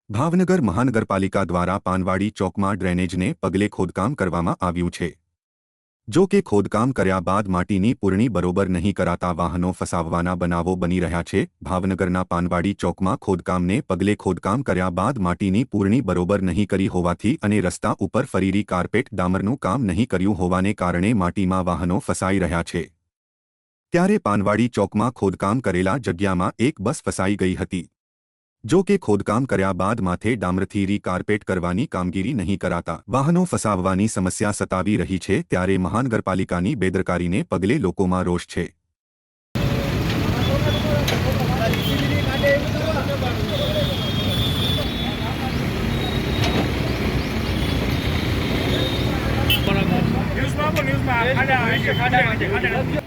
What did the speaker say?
ભાવનગર મહાનગરપાલિકા દ્વારા પાનવાડી ચોકમાં ડ્રેનેજને પગલે ખોદકામ કરવામાં આવ્યું છે। જો કે ખોદકામ કર્યા બાદ માટીની પૂરણી બરોબર નહીં કરાતા વાહનો ફસાવવાના બનાવો બની રહ્યા છે। ભાવનગરના પાનવાડી ચોકમાં ખોદકામને પગલે ખોદકામ કર્યા બાદ માટીની પૂરણી બરોબર નહીં કરી હોવાથી અને રસ્તા ઉપર ફરીરી કાર્પેટ ડામરનું કામ નહીં કર્યું હોવાને કારણે માટીમાં વાહનો ફસાઈ રહ્યા છે। ત્યારે પાનવાડી ચોકમાં ખોદકામ કરેલા જગ્યામાં એક બસ ફસાઈ ગઈ હતી। જો કે ખોદકામ કર્યા બાદ માથે ડામરથી રીકાર્પેટ કરવાની કામગીરી નહીં કરાતા વાહનો ફસાવવાની સમસ્યા સતાવી રહી છે। ત્યારે મહાનગરપાલિકાની બેદરકારીને પગલે લોકોમાં રોષ છે। ન્યૂઝમાં